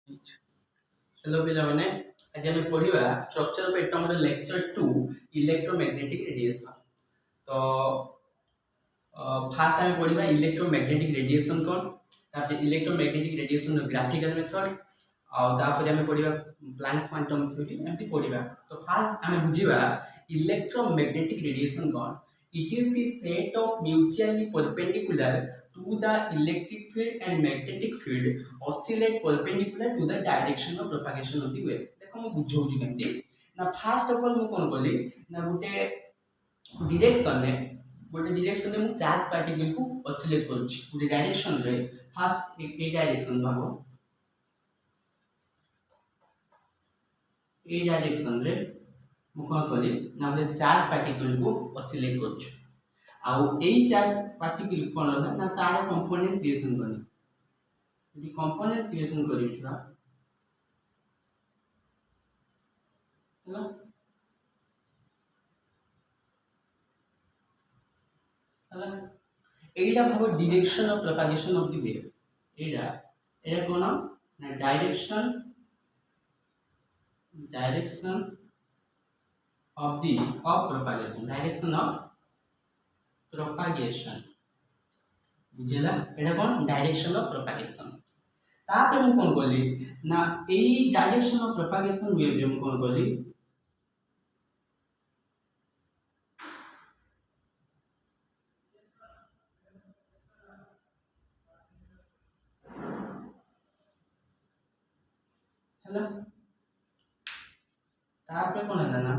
Hello पिलाने आज आम पढ़ा structure of atom lecture 2 electromagnetic radiation. तो फास्ट आम पढ़ा इलेक्ट्रोमैग्नेटिक रेडिएशन कौन तापर इलेक्ट्रोमैग्नेटिक रेडिएशन ग्राफिकल मेथड आउे आम पढ़ा प्लैंक्स क्वांटम थ्योरी एमती पढ़ा। तो फास्ट आम बुझा इलेक्ट्रोमैग्नेटिक रेडिएशन कौन। It is the set of mutually perpendicular to the electric field and magnetic field oscillate perpendicular to the direction of propagation of the wave। देखो मु बुझौजी केमती ना फर्स्ट ऑफ ऑल मु कोन बोली ना गोटे डायरेक्शन में मु चार्ज पार्टिकल को ऑसिलेट करूची गोटे डायरेक्शन रे। फर्स्ट ए डायरेक्शन भागो ए डायरेक्शन रे मु कोन बोली ना गोटे चार्ज पार्टिकल को ऑसिलेट करूची आउ एई चार्ज पार्टिकल कोन होला ना तार कंपोनेंट क्रिएशन करनी यदि कंपोनेंट क्रिएशन करिठा हला हला एटा भागो direction of propagation of the wave. एटा कोन ना direction of propagation direction of propagation बुझला एटा कोन डायरेक्शन ऑफ प्रोपगेशन। तापर मु कोन करली ना एई डायरेक्शन ऑफ प्रोपगेशन वेव रे मु कोन करली हला तापर कोन हला ना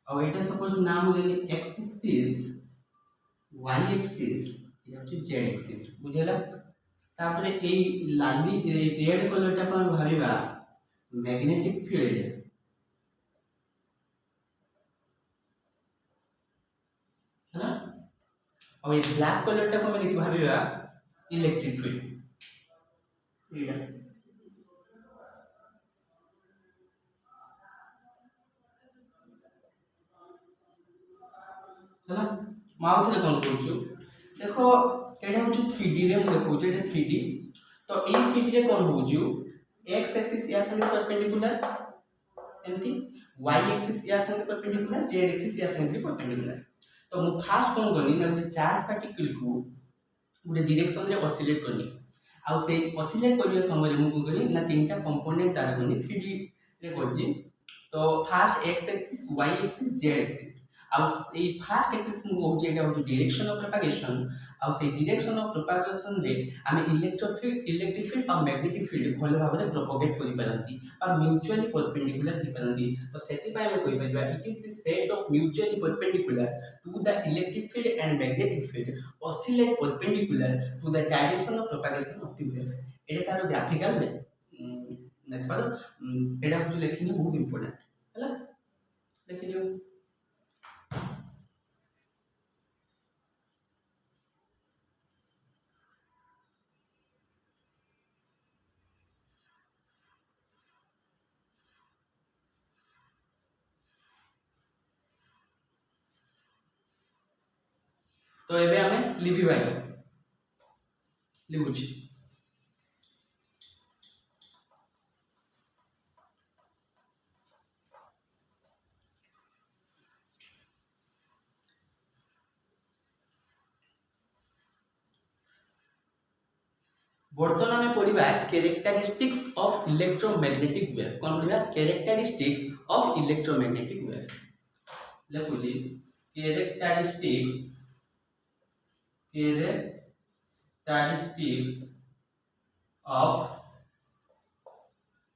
और एटा सपोज नाम देनी x एक्सिस y एक्सिस ये होची z एक्सिस बुझला। तापर ए लाली रेड कलर टा पर भाबिबा मैग्नेटिक फील्ड है और ये ब्लैक कलर टा को मैं भाबिबा इलेक्ट्रिक फील्ड एटा है माउथले कोन करूछु देखो एटा होछु 3D रे मु देखौछु एटा 3D। तो ए 3D रे कोन होछु x एक्सिस या संगे परपेंडिकुलर एमती y एक्सिस या संगे परपेंडिकुलर z एक्सिस या संगे परपेंडिकुलर। तो मु फास्ट कोन करनी ना गोटे चार्ज पार्टिकल को गोटे डायरेक्शन रे ऑसिलेट करनी आ से ऑसिलेट करिया समय मु कोन करनी ना तीनटा कंपोनेंट तार करनी 3D रे करजी। तो fast x axis y axis z axis आउ से फास्ट एक्सिस मु हो जेगा हो डायरेक्शन ऑफ प्रोपगेशन आउ से डायरेक्शन ऑफ प्रोपगेशन रे आमे इलेक्ट्रिक फील्ड और मैग्नेटिक फील्ड भलो भाबरे प्रोपगेट करि परंती और म्यूचुअली परपेंडिकुलर हि परंती। तो सेति पय हम कहि परबा it is the set of mutually perpendicular to the electric field and magnetic field oscillate perpendicular to the direction of propagation of the wave. एटा तार ग्राफिकल मेथड एटा हो लेखिनी बहुत इंपोर्टेंट हला लेखिनियो। तो एबे हमें लिखि बाय लिखुची बर्तमान में पढ़िबा कैरेक्टरिस्टिक्स ऑफ इलेक्ट्रोमैग्नेटिक वेव। कोन पढ़िबा कैरेक्टरिस्टिक्स ऑफ इलेक्ट्रोमैग्नेटिक वेव लिखुची कैरेक्टरिस्टिक्स of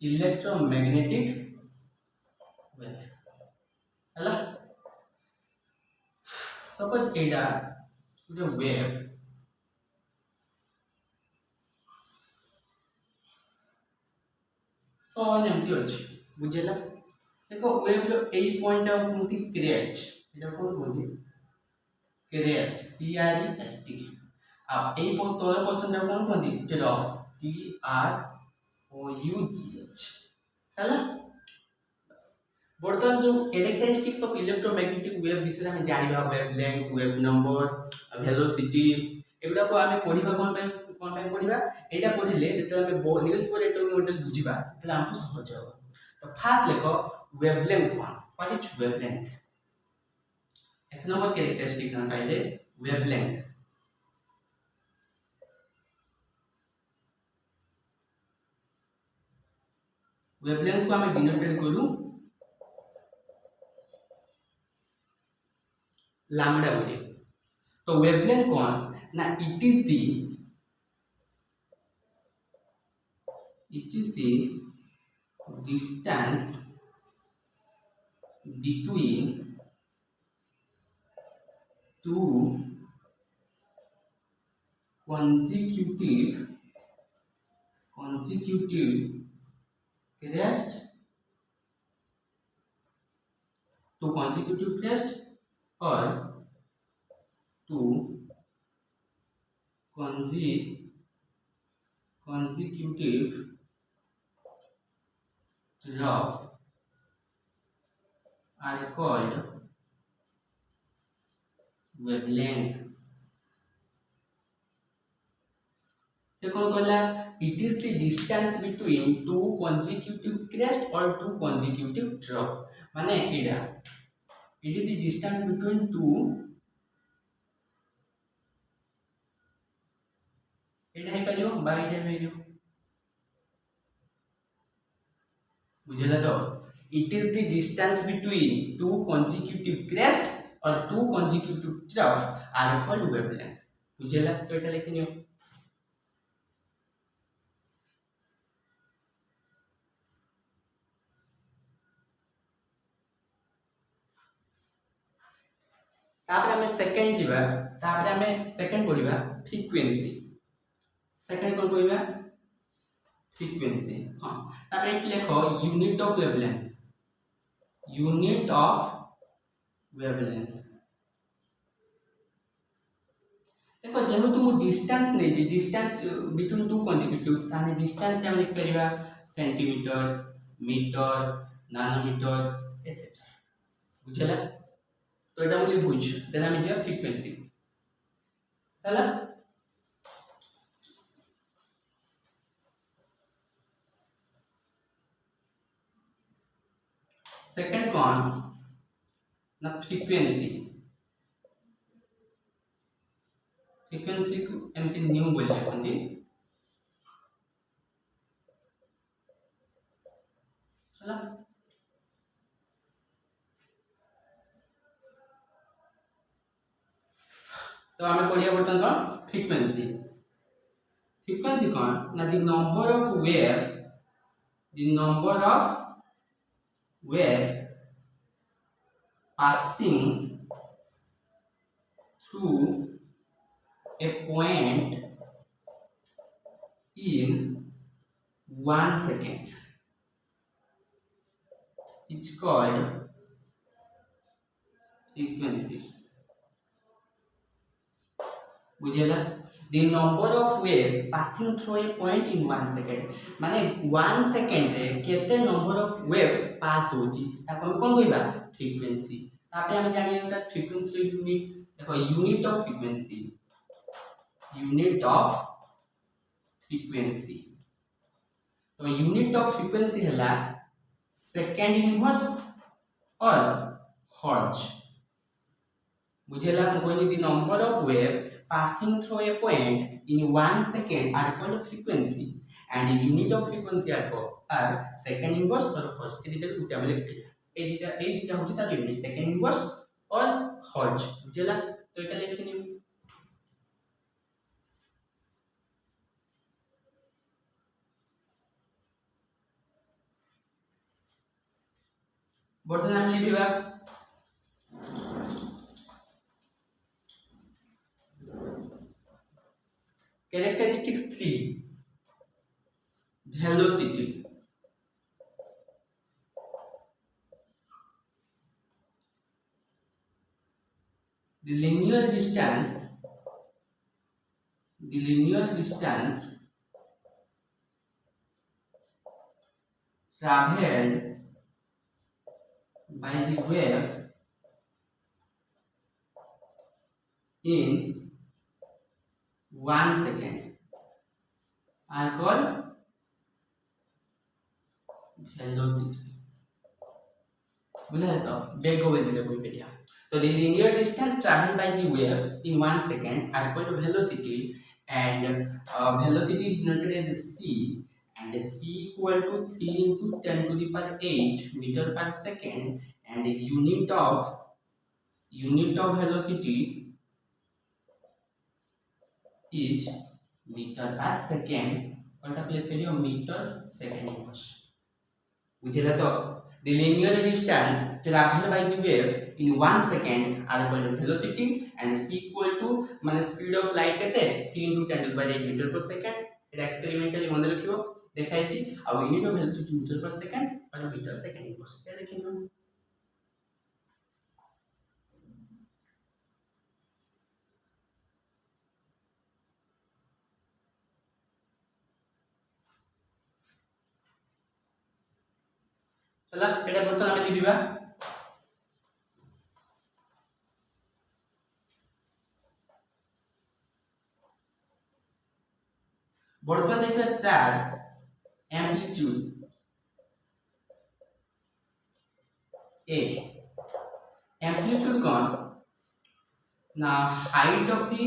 electromagnetic wave हला। सपोज एटा जो वेव सो एमती अछि बुझेला। देखो वेव रो एई पॉइंट ऑफ मुति क्रेस्ट एटा कोन बोलि क्रेस्ट CREST आ ए तोर क्वेश्चन टा कोन कोन ट्रफ TROUGH हैला बर्तन जो कैरेक्टरिस्टिक्स ऑफ इलेक्ट्रोमैग्नेटिक वेव विषय में जानिबा वेवलेंथ वेव नंबर वेलोसिटी एगुडा को आमे पढिबा कोन पे पढिबा एटा पढिले जेते आमे निल्स बोरेटो मॉडल बुझिबा सेते हमको सहज हो तो फास्ट लेखो wavelength one what is wavelength एक नंबर कैरेक्टरिस्टिक्स हम पहले वेवलेंथ वेवलेंथ को हमें डिनोटेट करू लैम्बडा बोले तो वेवलेंथ कौन ना it is the distance between two consecutive crest or two consecutive trough are called wavelength से कौन कहला it is the distance between two consecutive crest or two consecutive trough माने एडा it is the distance between two एडा है पाइयो bye एडा पाइयो बुझला तो it is the distance between two consecutive crest or two consecutive trough are called wavelength बुझला तो एटा लिखनियो तापर हमें सेकंड जीवा तापर हमें सेकंड पढिबा फ्रीक्वेंसी सेकंड कोन पढिबा फ्रीक्वेंसी हां तापर एट लेखो यूनिट ऑफ वेवलेंथ देखो जेहु तुम डिस्टेंस नै जे डिस्टेंस बिटवीन टू कंसेक्यूटिव ताने डिस्टेंस हम लिख परिबा सेंटीमीटर मीटर नैनोमीटर एटसेट्रा बुझला तो एटा बोली बुझ देन हम जे फ्रीक्वेंसी हला सेकंड कौन ना फ्रीक्वेंसी को एमती न्यू बोले कोंदी हला तो हमें पढ़िया बर्तन कौन फ्रीक्वेंसी कौन ना the number of wave passing through a point in 1 second it's called frequency बुझेला the number of wave passing through a point in 1 second माने 1 second रे केते नंबर ऑफ वेव पास होची ताको हम कोन कहबा फ्रीक्वेंसी तापे हम जानि एटा फ्रीक्वेंसी यूनिट देखो यूनिट ऑफ फ्रीक्वेंसी तो यूनिट ऑफ फ्रीक्वेंसी हला सेकंड इनवर्स और हर्ट्ज बुझेला हम कोनी the number of wave passing through a point in 1 second are called frequency and the unit of frequency are second inverse or hertz ए दिटा उटा में लिख दिया ए दिटा होची तार यूनिट second inverse और hertz बुझला तो এটা लिखि नियो बर्तन हम लिखिबा characteristics 3 velocity the linear distance traveled by the wave in 1 second are called velocity. बुझा तो वेग को बोलते हैं कोई बढ़िया तो the linear distance traveled by the wave in 1 second are called velocity and velocity is denoted as c and c equal to 3 into 10 to the power 8 meter per second and the unit of velocity is meter per second और calculate करियो metre second inverse बुझिला तो the linear distance traveled by the wave in 1 second are called velocity and c equal to माने speed of light केते 3 into 10 to the power 8 meter per second Etah experimentally मन रखियो देखाइ छी आ unit of velocity metre per second और metre second inverse ए लिखियो ହେଲା एटा बर्तन ଆମେ लिखिबा बर्तन देखिबा 4 एम्पलीट्यूड A amplitude कौन ना height of the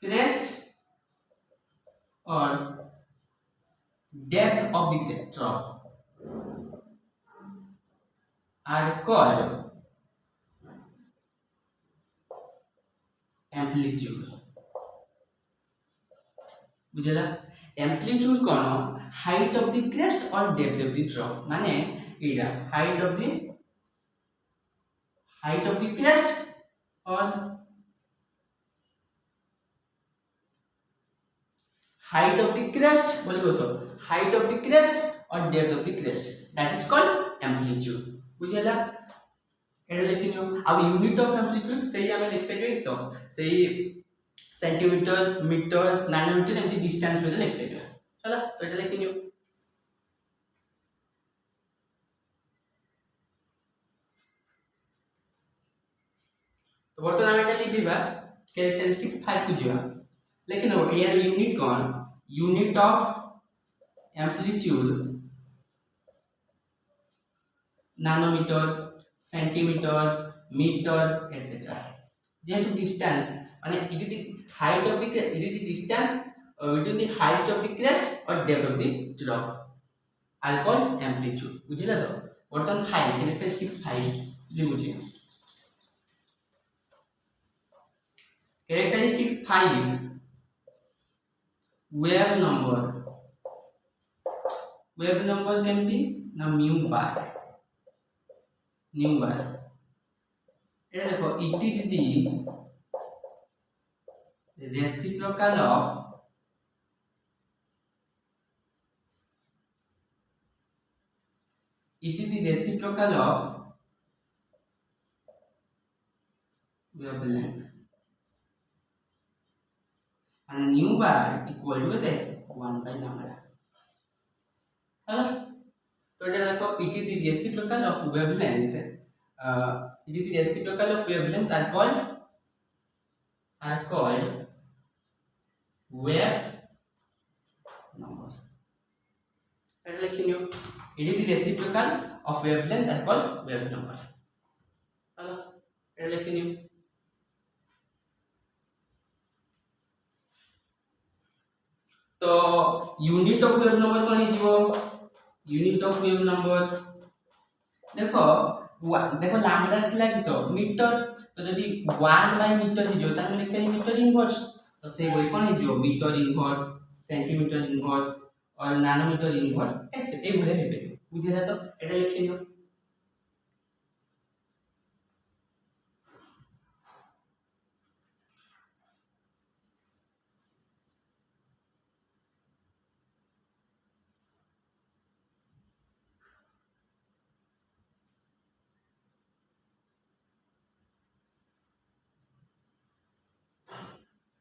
crest or depth of the drop are called amplitude बुझला amplitude कौन height of the crest or depth of the drop माने Ida height of the crest or height of the crest बोलिबो सब height of the crest or depth of the crest that is called amplitude बुझला एटा लिखियो अब unit of amplitude सेही हमें लिख लेबे सो सेही सेंटीमीटर मीटर नैनोमीटर एमती डिस्टेंस में लिख लेबे चला तो एटा लिखियो तो बर्तमान हम एटा लिख दिबा कैरेक्टरिस्टिक्स 5 को जिवा लेकिन यार यूनिट कौन unit of amplitude nanometre centimetre metre etcetera जेहेतु डिस्टेंस माने it is the height of the it is the distance between the highest of the crest और depth of the drop are called amplitude बुझिला तो बर्तन 5 characteristics 5 लिखुची characteristics 5 wave number केमती ना mu bar এটা দেখো it is the reciprocal of wavelength and nu bar equal to 1 by lambda hello तो এটা দেখো it is the reciprocal of wavelength it is the reciprocal of wavelength are called wave number এটা লিখিনিও it is the reciprocal of wavelength are called wave number হলো এটা লিখিনিও तो unit of wave number कोन हिजिवो यूनिट ऑफ वेव नंबर देखो lambda थिला किसो मीटर तो यदि 1 बाय मीटर हिजिवो त हम लिखते मीटर इनवर्स तो से बोली कोन हिजिवो मीटर इनवर्स सेंटीमीटर इनवर्स और नैनोमीटर इनवर्स ऐसे ए भले हेबे बुझिला तो एटा लिखियो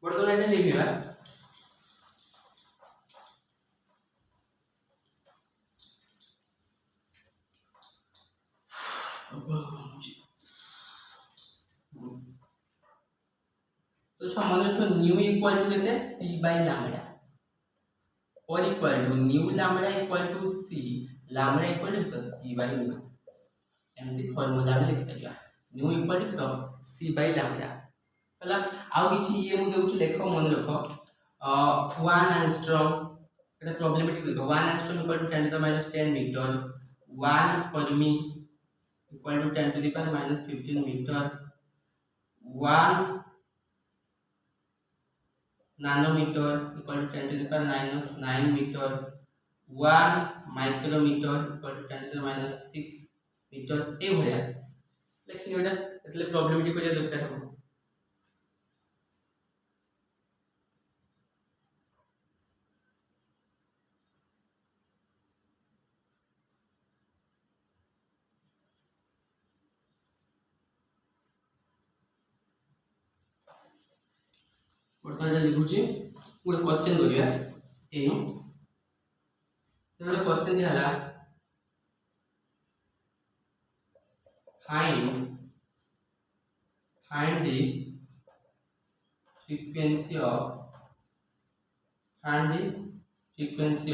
बर्तमान एटा लिखिबा तो समान रखो न्यू इक्वल टू केते c बाय लैम्डा और equal to nu lambda equal to c lambda equal to c by nu एमती फार्मूला में लिख दिया nu equal to c by lambda मतलब आउ किछि ये मु देउछु देखो मन रखो 1 एंगस्ट्रॉम एटा प्रॉब्लमेटिक देखो 1 angstrom equal to 10 to the minus 10 metre 1 fermi equal to 10 to the power minus 15 metre 1 nanometer equal to 10 to the power minus 9 meter 1 micrometer equal to 10 to the minus 6 meter ए भया लेकिन एटा એટલે problematic को दरकार हो वर्तमान लिखुची गोटे question करिया एनु गोटे क्वेश्चन दिहला find the frequency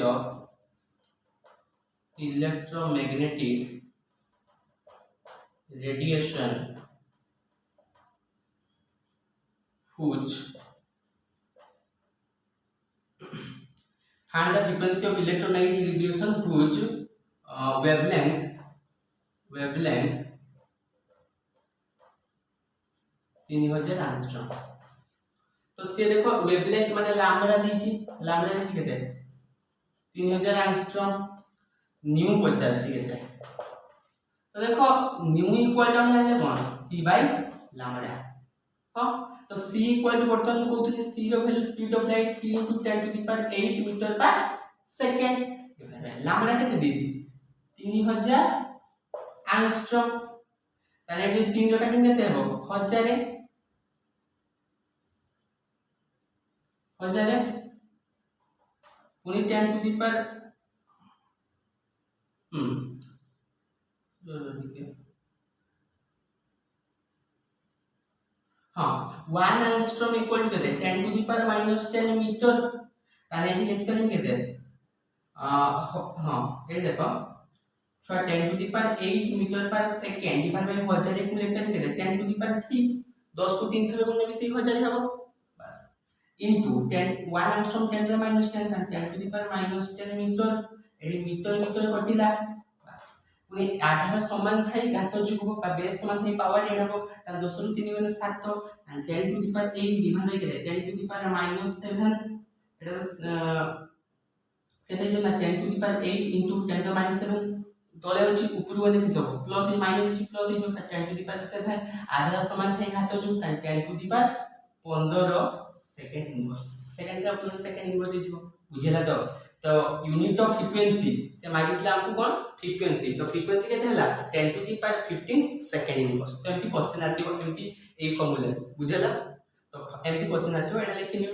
of electromagnetic radiation whose find the frequency of electromagnetic radiation whose wavelength 3000 angstrom तो से देखो वेवलेंथ माने लैम्डा दीची केते 3000 एंगस्ट्रॉम न्यू पचाची केते तो देखो न्यू इक्वल टू हमने कोन c बाय लैम्डा हां तो c इक्वल टू बर्तन कोथि c रो value speed of light 3 * 10 to the power 8 metre per second lambda केते दीदी 3000 एंगस्ट्रॉम ताने 3 जोटा केते हो 1000 पुनी 10 टू द पावर हां 1 एंगस्ट्रॉम इक्वल टू केते 10 टू द पावर -10 मीटर ताने एठी लिखि परम केते हां ए देखो 10 to the power 8 metre per second divide by 1000 एक लिखि परम केते 10 टू द पावर 3 10 को 3 थरे गुणा भी 1000 हबो बस into 10 1 angstrom 10 to the minus 10 and 10 to the power minus 10 metre एडी मीटर कटिला बस पुनी आधार समान थाई घात जुगो बा बेस समान थाई पावर एड हो त 10 रु 3 गुना 7 and 10 to the power 8 divide by 10 to the power minus 7 एटा केते जो ना 10 to the power 8 into 10 to the minus 7 तले अछि ऊपर वाले की सब प्लस ए माइनस प्लस ए जो 10 to the power 7 आधार समान थाई घात जुग 10 to the power 15 second inverse second का अपन सेकंड इनवर्स जो बुझेला तो यूनिट ऑफ फ्रीक्वेंसी से मागितला हमको कोन फ्रीक्वेंसी तो फ्रीक्वेंसी केते हला 10 to the power 15 second inverse तो एंती क्वेश्चन आसीबो एंती ए फॉर्मूला बुझेला तो एंती क्वेश्चन आसीबो एटा लिखिनियो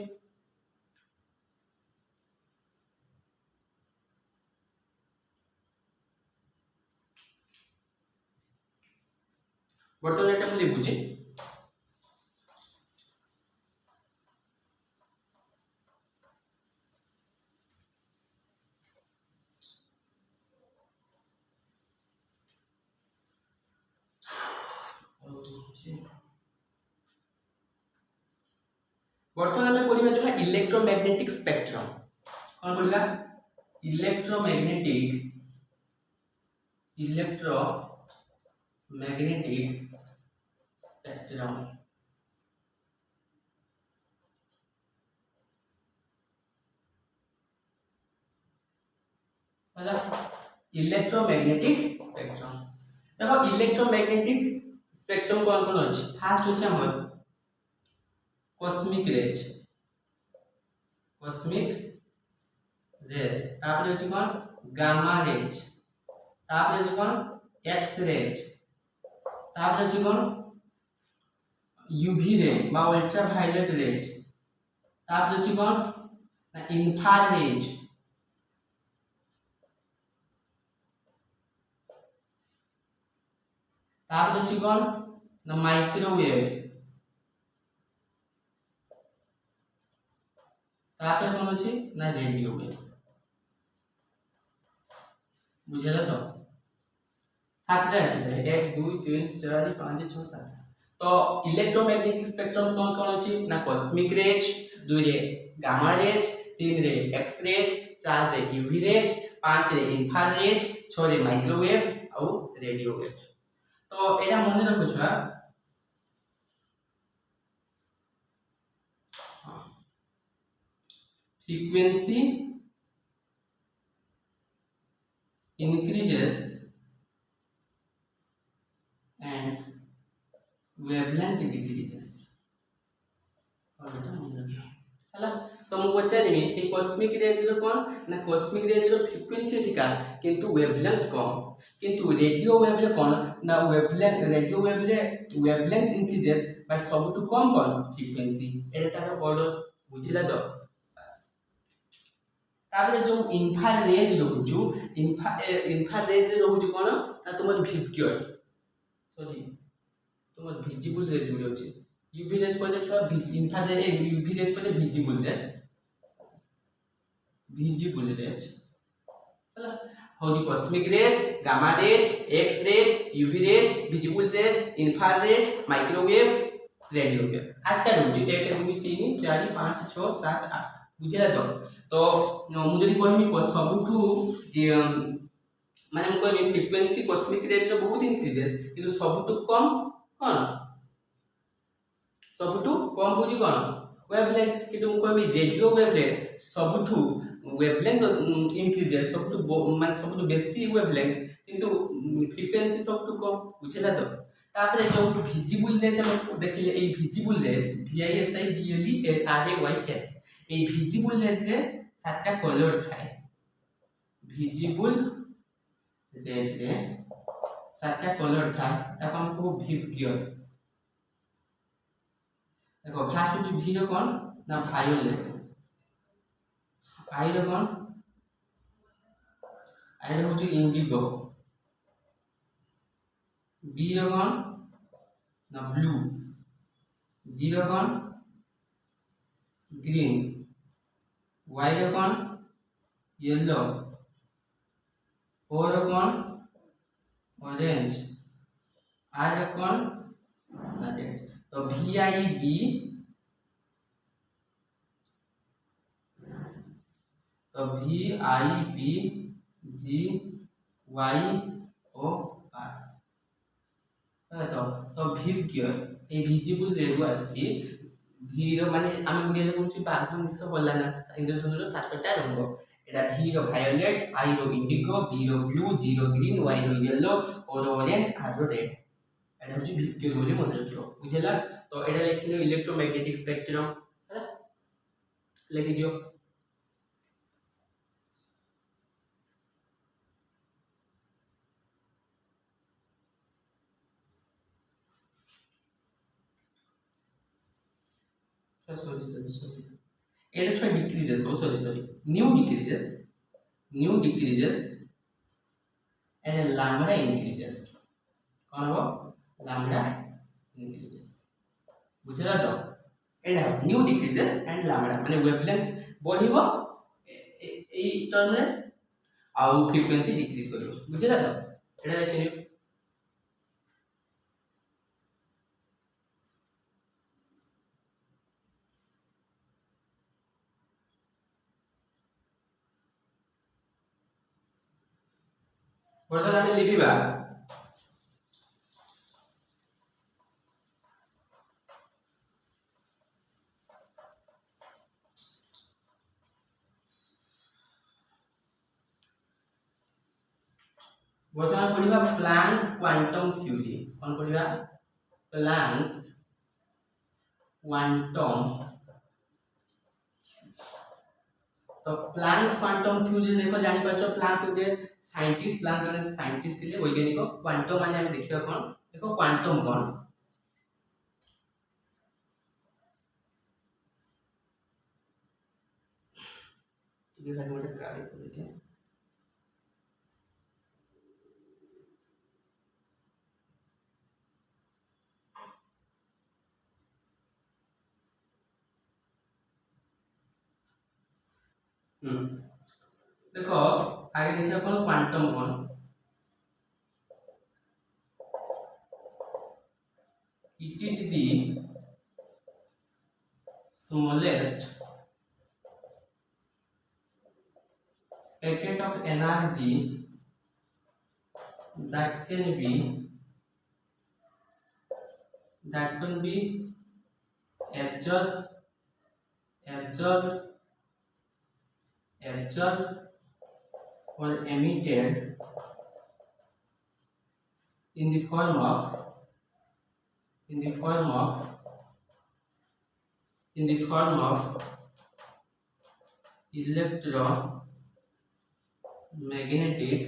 वर्तमान एटा हम लिखुचे वर्तमान में पढ़िबा छुआ इलेक्ट्रोमैग्नेटिक स्पेक्ट्रम कोन पढ़िबा इलेक्ट्रोमैग्नेटिक स्पेक्ट्रम मतलब इलेक्ट्रोमैग्नेटिक स्पेक्ट्रम देखो इलेक्ट्रोमैग्नेटिक स्पेक्ट्रम कोन कोन अछि फर्स्ट अछि हमर कॉस्मिक रेज तापर अछि कोन गामा रेज तापर अछि कोन एक्स रेज तापर अछि कोन यूवी रे बा अल्ट्रा वायलेट रेज तापर अछि कोन ना इंफ्रारेड, तापर अछि कोन ना माइक्रोवेव, तापर कोन अछि ना रेडियो वेव। बुझला तो सातटा अछि 1 2 3 4 5 6 7। तो इलेक्ट्रोमैग्नेटिक स्पेक्ट्रम कोन कोन अछि ना कॉस्मिक रेज, 2 रे गामा रेज, 3 रे एक्स रेज, 4 रे यूवी रेज, 5 रे इंफ्रारेज, 6 रे माइक्रोवेव और रेडियो वेव। तो एटा मने रखो छुआ frequency increases and wavelength decreases। और एटा मने रखियो हला। तो मु पचारिमी ए कॉस्मिक रेज रो कोन ना कॉस्मिक रेज रो फ्रीक्वेंसी अधिका किंतु वेवलेंथ कम, किंतु रेडियो वेव रे कोन ना वेवलेंथ रेडियो वेव रे वेवलेंथ इंक्रीजेस बाय सबटु कम कोन फ्रीक्वेंसी। एटा तार बॉर्डर बुझिला तो बस। तापर जो इंफ्रारेज रहउजु इंफ्रारेज रहउजु कोन ना तुमर विबग्योर सॉरी तुमर विजिबल रेज गुलो अछि। यूवी रेज पहिले छुआ इंफ्रारेज यूवी रेज पहिले विजिबल रेज हला होजी cosmic rays, gamma rays, X rays, UV rays, visible rays, infrared, microwave, radio wave. आठटा रहउजि 1 2 3 4 5 6 7 8 बुझिला तो मु जदी कहमी को सबठु माने मु कहमी फ्रीक्वेंसी कॉस्मिक रेज रो बहुत इंक्रीजेस किंतु सबठु कम कोन सबठु कम होजी कोन वेवलेंथ। किंतु मु कहमी रेडियो वेव रे सबठु वेवलेंथ इंक्रीजेस सबठु माने सबठु बेसी वेवलेंथ किंतु फ्रीक्वेंसी सबठु कम बुझिला तो। तापर जो विजिबल रेज हम देखिले ए विजिबल रेज VIS आई BLE RAYS ए विजिबल रेज रे सातटा कलर थाए। विजिबल रेज रे सातटा कलर थाए ताको हमको विबग्योर। देखो फास्ट जो V रो कोन ना वायोलेट, I रो कोन I रो जो इंडिगो, B रो कोन ना ब्लू, G रो कोन ग्रीन, Y रो कोन येलो, O रो कोन ऑरेंज, R रो कोन रेड। तो VIB तो VIBGYOR तो विबग्योर ए विजिबल रेज आछि। V रो माने आमे गुडिया कहूची बागु निस बोला ना इंद्रधनु रो सातटा रंग एटा V रो वायोलेट, I रो इंडिगो, B रो ब्लू, G रो ग्रीन, Y रो येलो, O रो ऑरेंज, R रो रेड। एटा होची विबग्योर बोली मन रखियो बुझला। तो एटा लिखिनो इलेक्ट्रोमैग्नेटिक स्पेक्ट्रम है लिखि जो sorry एटा छ डिक्रीजेस ओ sorry nu decreases and lambda increases कौन हो lambda increases बुझला तो एटा न्यू डिक्रीजेस एंड lambda माने वेवलेंथ बढ़िबो ए टर्म रे आउ फ्रीक्वेंसी डिक्रीज करिवो बुझला तो एटा देखियो। वर्तमान आमे लिखिबा वर्तमान पढ़िबा प्लैंक्स क्वांटम थ्योरी कौन पढ़िबा प्लैंक्स क्वांटम। तो प्लैंक्स क्वांटम थ्योरी देखो जानि पाछो प्लैंक्स गोटे साइंटिस्ट प्लैंक जने साइंटिस्ट थिले वैज्ञानिक क्वांटम माने हम देखिबा कोन देखो क्वांटम कोन। ये खाली मुझे कार्य कर देते हैं। देखो आगे देखिए अपन क्वांटम कौन it is the smallest packet of energy that can be absorbed or emitted in the form of electromagnetic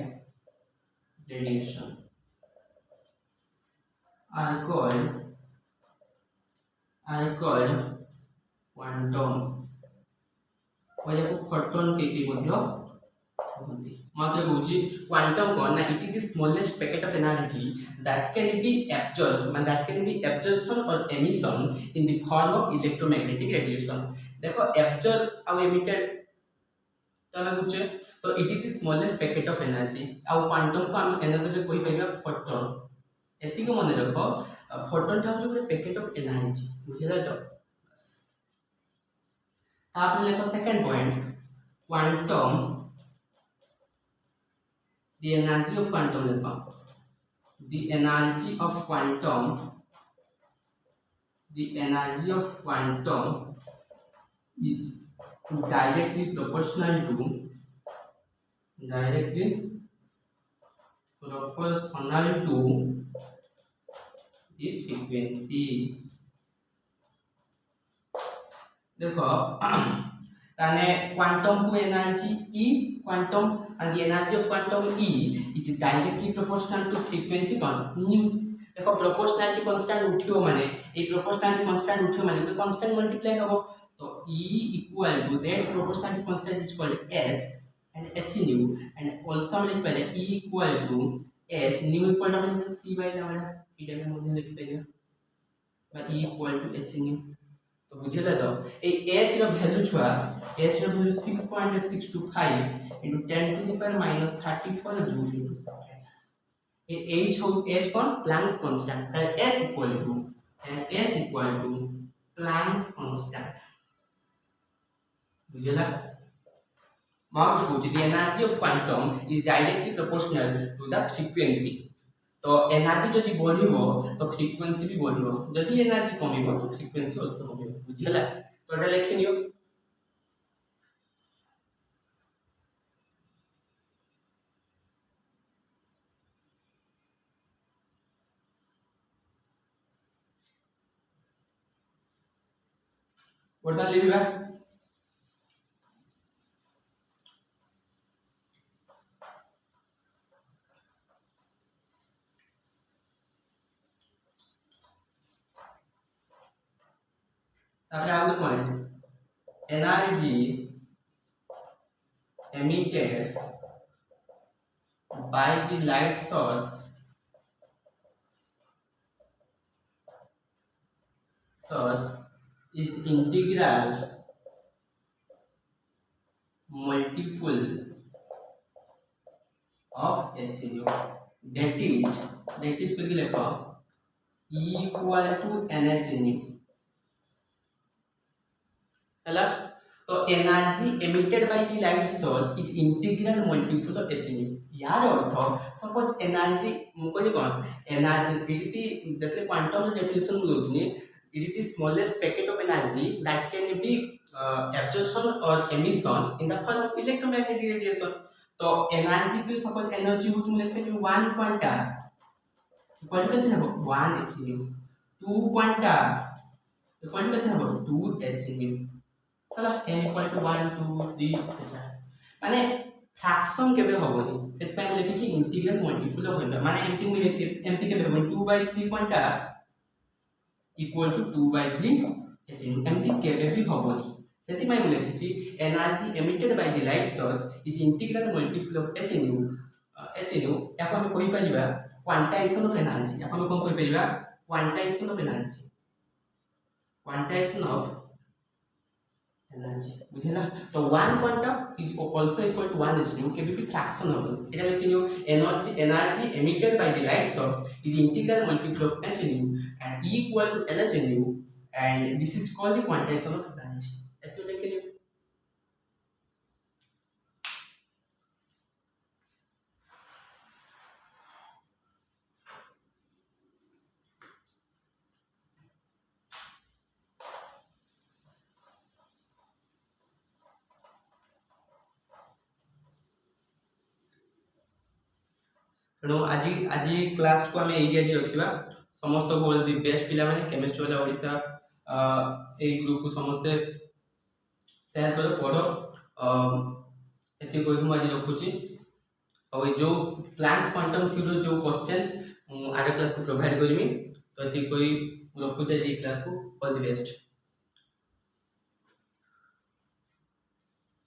radiation are called quantum और याको फोटॉन के मध्य होती मात्र कहूची क्वांटम कोन ना it is the smallest packet of energy that can be absorbed मान that can be absorption और emission in the form of electromagnetic radiation देखो absorb और emitted तला कुछ तो it is the smallest packet of energy और quantum को हम एनर्जी कोई कहेगा फोटॉन एति को मन रखो फोटॉन था जो पैकेट ऑफ एनर्जी बुझिला तो आप लेको second point quantum the energy of quantum लेको the energy of quantum is directly proportional to the frequency देखो ताने क्वांटम को energy E quantum and the energy of quantum E is directly proportional to frequency nu देखो proportionality constant उठियो माने ए proportionality constant उठियो माने तो constant multiply होबो तो E equal to that proportionality constant is called H and H nu and also हम लिख पारे E equal to H nu equal to हम C by हमारा इधर में मुझे लिख पाइए by E equal to H nu तो बुझेला तो ए H रो वैल्यू छुआ H row value 6.625 into 10 to the power minus 34 joule into second A H कौन Planck's constant and H equal to Planck's constant बुझेला माउथ पूछ the energy of quantum is directly proportional to the frequency तो energy जदि बढ़िबो तो frequency भी बढ़िबो जदि energy कमिबो तो frequency also कमिबो बुझिला तो एटा लिखि नियो वर्ता लिखबा तापर point energy emitted by the light source is integral multiple of h nu that is करके लिखो E equal to nh nu हला तो energy emitted by the light source is integral multiple of h nu यार अर्थ suppose energy कोइ कोन energy इति देखले quantum definition को दोतनी it is the smallest packet of energy that can be absorption or emission in the form of electromagnetic radiation तो energy की suppose energy को तुम लिखते हो 1 क्वांटा इक्वल टू कितना होगा 1 h nu 2 quanta equal to कितना होगा 2 h nu चला n इक्वल टू 1 2 3 etc माने फ्रैक्शन केबे होबनी सेट पे हम लिखिछि इंटीग्रल मल्टीपल ऑफ माने एमटी केबे होबनी 2/3 quanta equal to 2/3 h nu एमटी केबे भी होबनी सेति मैं लिखिছি energy emitted by the light source is integral multiple of hnu याको हम कोइ परिबा क्वांटाइजेशन ऑफ एनर्जी याको हम कोन कोइ परिबा क्वांटाइजेशन ऑफ एनर्जी बुझला तो 1 quantum is also equal to 1 hnu के भी फ्रैक्शन नंबर एटा लिखियो energy emitted by the light source is integral multiple of hnu and equal to lhnu and this is called the quantization of energy एतो लिखियो तेणु आज आज class को आम ये रखा समस्त को दि बेस्ट पिला माने केमिस्ट्री वाला ओडिशा ए ग्रुप को समस्ते शेयर करो पढ़ो एति कोइ हम आज रखुची और जो प्लांक्स क्वांटम थ्योरी जो क्वेश्चन आगे क्लास को प्रोवाइड करमी तो एति कोइ रखुची आज क्लास को ऑल द बेस्ट।